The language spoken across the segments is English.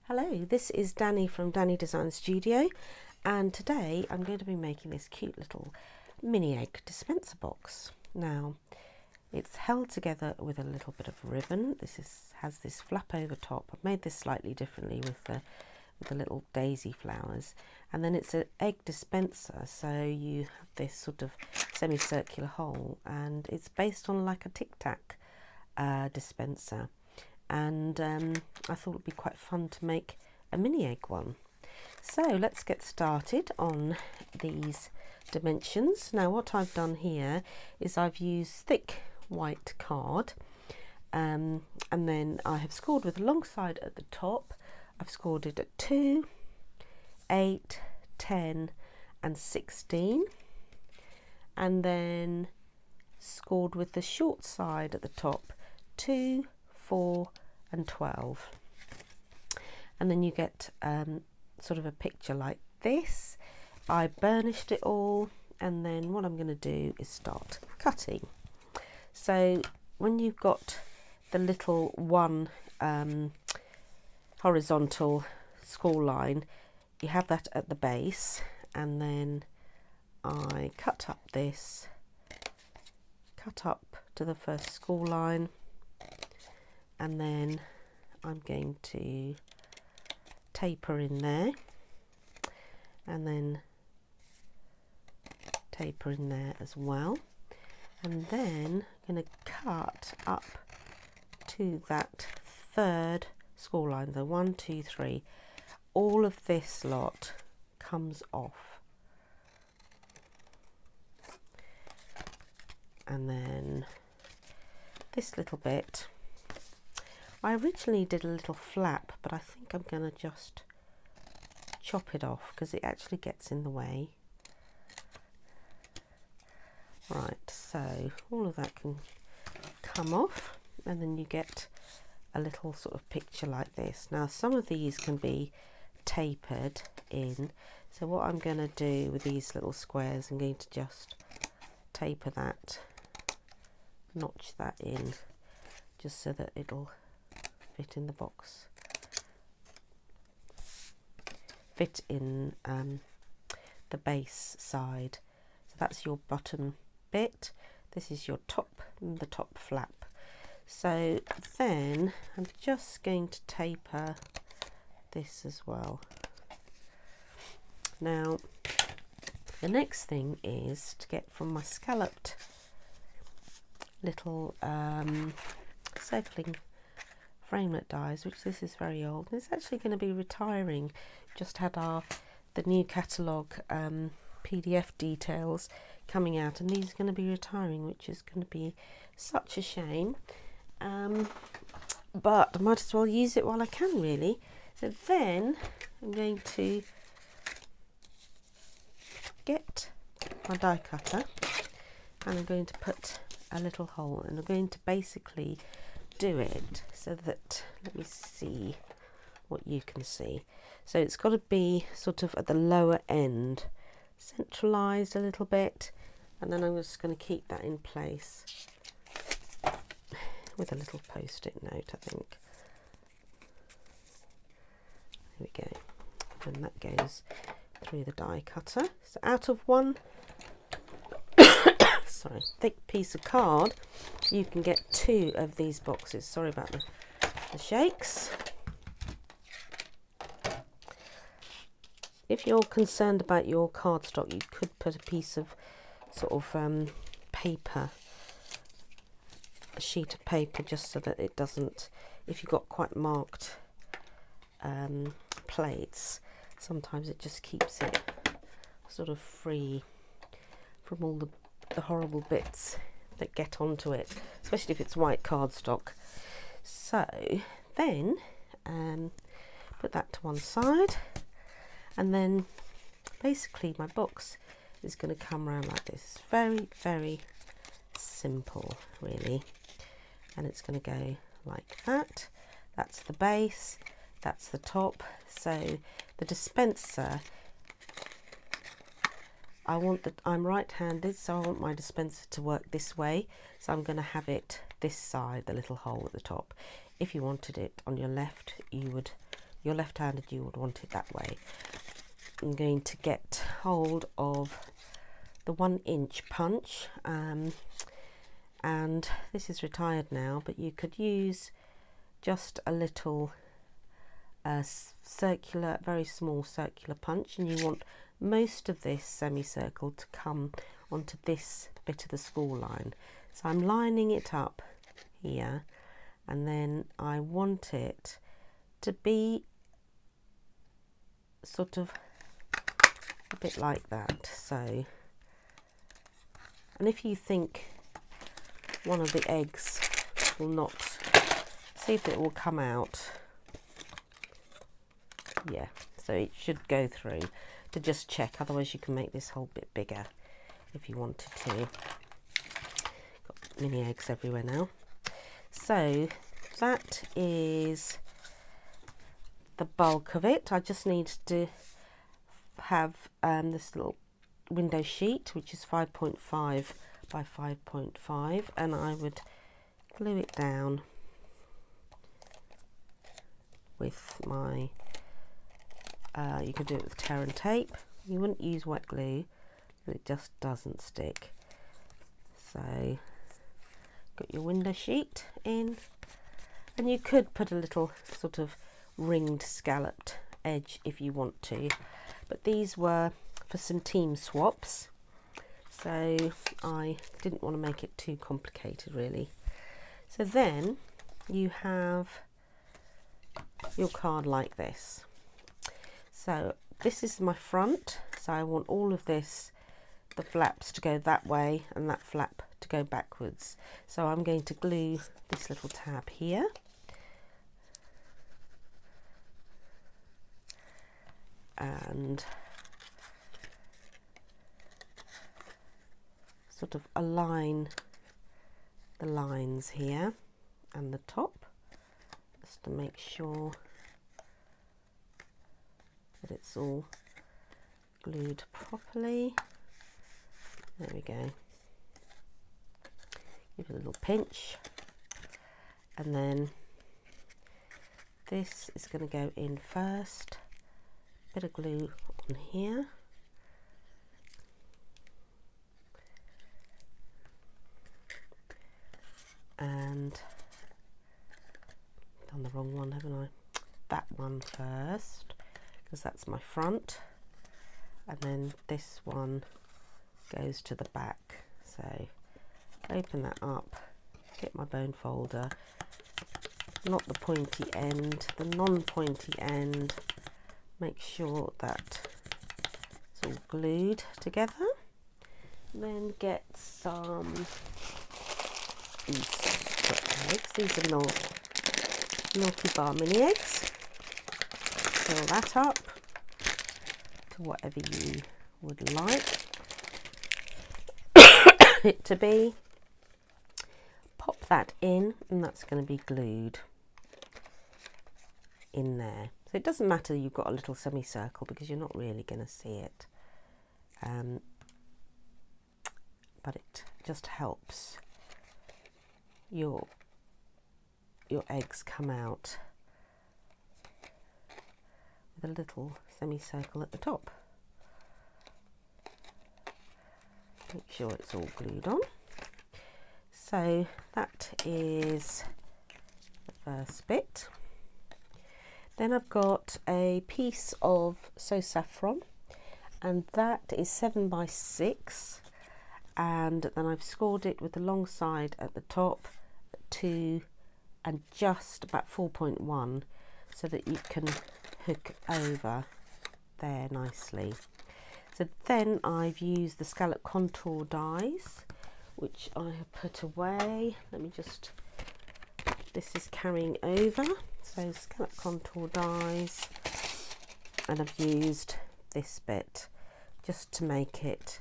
Hello, this is Danny from Danny Design Studio, and today I'm going to be making this cute little mini egg dispenser box. Now, it's held together with a little bit of ribbon. Has this flap over top. I've made this slightly differently with the little daisy flowers, and then it's an egg dispenser, so you have this sort of semicircular hole, and it's based on like a Tic Tac dispenser. And I thought it would be quite fun to make a mini egg one. So let's get started on these dimensions. Now what I've done here is I've used thick white card, and then I have scored with a long side at the top. I've scored it at 2, 8, 10 and 16, and then scored with the short side at the top 2, 4 and 12, and then you get sort of a picture like this. I burnished it all, and then what I'm going to do is start cutting. So when you've got the little one horizontal score line, you have that at the base, and then I cut up this, cut up to the first score line, and then I'm going to taper in there, and then taper in there as well, and then I'm going to cut up to that third score line. So 1, 2, 3, all of this lot comes off, and then this little bit, I originally did a little flap, but I think I'm going to just chop it off because it actually gets in the way. Right, so all of that can come off, and then you get a little sort of picture like this. Now some of these can be tapered in, so what I'm going to do with these little squares, I'm going to just taper that, notch that in, just so that it'll fit in the box, fit in the base side. So that's your bottom bit, this is your top and the top flap. So then I'm just going to taper this as well. Now the next thing is to get from my scalloped little circling framelit dies, which this is very old, and it's actually going to be retiring. Just had the new catalogue PDF details coming out, and these are going to be retiring, which is going to be such a shame, but I might as well use it while I can, really. So then I'm going to get my die cutter, and I'm going to put a little hole, and I'm going to basically do it so that, let me see what you can see. So it's got to be sort of at the lower end, centralized a little bit, and then I'm just going to keep that in place with a little post-it note, I think. There we go, and that goes through the die cutter. So out of one sorry, thick piece of card, you can get 2 of these boxes. Sorry about the shakes. If you're concerned about your cardstock, you could put a piece of sort of paper, a sheet of paper, just so that it doesn't, if you've got quite marked plates, sometimes it just keeps it sort of free from all the horrible bits that get onto it, especially if it's white cardstock. So then put that to one side, and then basically my box is going to come around like this. Very, very simple, really, and it's going to go like that. That's the base, that's the top. So the dispenser, I'm right-handed, so I want my dispenser to work this way, so I'm going to have it this side, the little hole at the top. If you wanted it on your left, you would you're left-handed, you would want it that way. I'm going to get hold of the 1-inch punch, and this is retired now, but you could use just a little circular, very small circular punch, and you want most of this semicircle to come onto this bit of the spool line. So I'm lining it up here, and then I want it to be sort of a bit like that. So, and if you think one of the eggs will not, see if it will come out. Yeah, so it should go through, to just check, otherwise you can make this whole bit bigger if you wanted to. Got mini eggs everywhere now. So that is the bulk of it. I just need to have this little window sheet, which is 5.5 by 5.5, and I would glue it down with my you could do it with tear and tape. You wouldn't use wet glue, but it just doesn't stick. So got your window sheet in, and you could put a little sort of ringed scalloped edge if you want to, but these were for some team swaps, so I didn't want to make it too complicated really. So then you have your card like this. So this is my front, so I want all of this, the flaps to go that way and that flap to go backwards. So I'm going to glue this little tab here, and sort of align the lines here and the top, just to make sure that it's all glued properly. There we go. Give it a little pinch, and then this is going to go in first. Bit of glue on here, and done the wrong one, haven't I? That one first, because that's my front, and then this one goes to the back. So open that up, get my bone folder, not the pointy end, the non-pointy end, make sure that it's all glued together. Then get some eggs. These are Naughty Bar mini eggs. Fill that up to whatever you would like it to be. Pop that in, and that's going to be glued in there. So it doesn't matter you've got a little semicircle, because you're not really going to see it, but it just helps your eggs come out with a little semicircle at the top. Make sure it's all glued on. So that is the first bit. Then I've got a piece of So Saffron, and that is 7 by 6, and then I've scored it with the long side at the top at 2 and just about 4.1, so that you can hook over there nicely. So then I've used the scallop contour dies, which I have put away. Let me just, this is carrying over. So scallop contour dies, and I've used this bit just to make it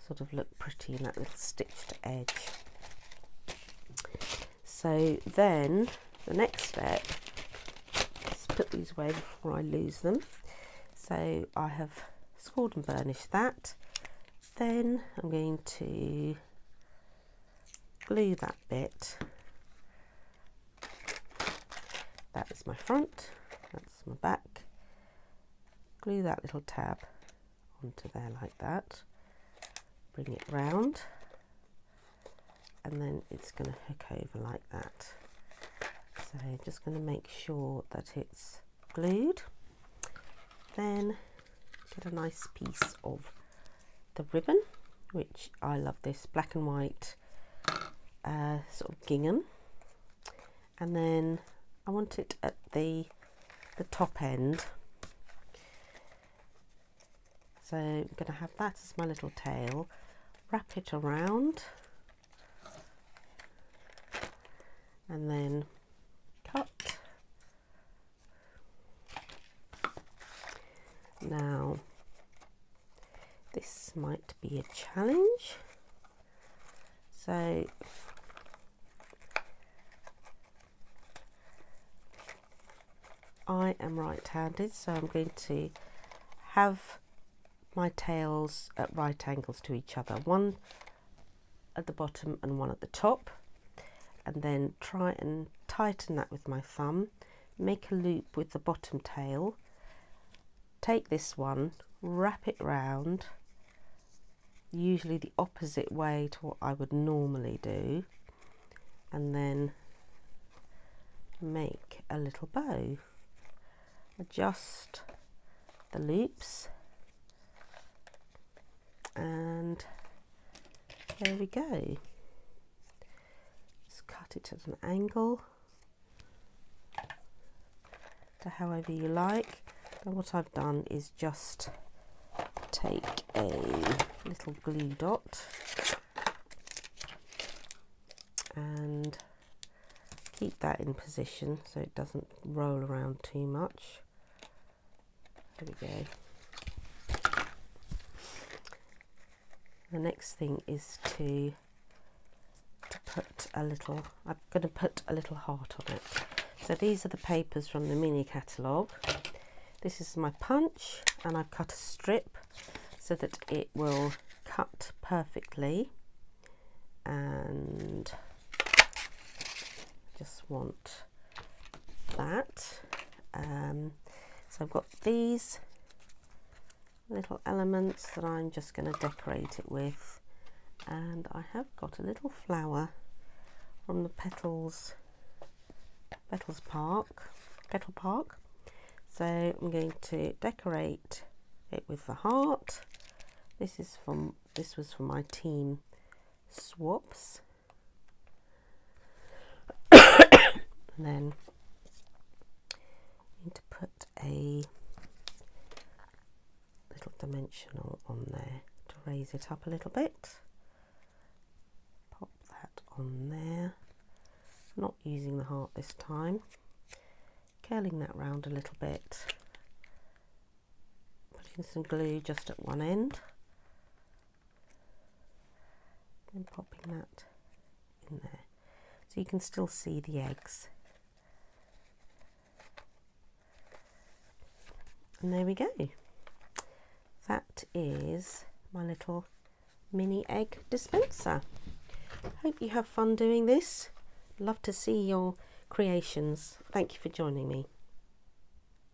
sort of look pretty in that little stitched edge. So then the next step is put these away before I lose them. So I have scored and burnished that. Then I'm going to glue that bit. That is my front, that's across my back, glue that little tab onto there like that, bring it round, and then it's going to hook over like that. So just going to make sure that it's glued. Then get a nice piece of the ribbon, which I love this black and white sort of gingham, and then I want it at the top end. So I'm going to have that as my little tail, wrap it around, and then cut. Now this might be a challenge, so I am right-handed, so I'm going to have my tails at right angles to each other, one at the bottom and one at the top, and then try and tighten that with my thumb, make a loop with the bottom tail, take this one, wrap it round, usually the opposite way to what I would normally do, and then make a little bow. Adjust the loops, and there we go. Just cut it at an angle to however you like. And what I've done is just take a little glue dot and keep that in position so it doesn't roll around too much. There we go. The next thing is to put a little, I'm going to put a little heart on it. So these are the papers from the mini catalogue. This is my punch, and I've cut a strip so that it will cut perfectly, and just want that. So I've got these little elements that I'm just going to decorate it with, and I have got a little flower from the Petal Park. So I'm going to decorate it with the heart. This was from my team swaps. And then I need to put a little dimensional on there to raise it up a little bit. Pop that on there. Not using the heart this time. Curling that round a little bit. Putting some glue just at one end. Then popping that in there. So you can still see the eggs. And there we go. That is my little mini egg dispenser. Hope you have fun doing this. Love to see your creations. Thank you for joining me.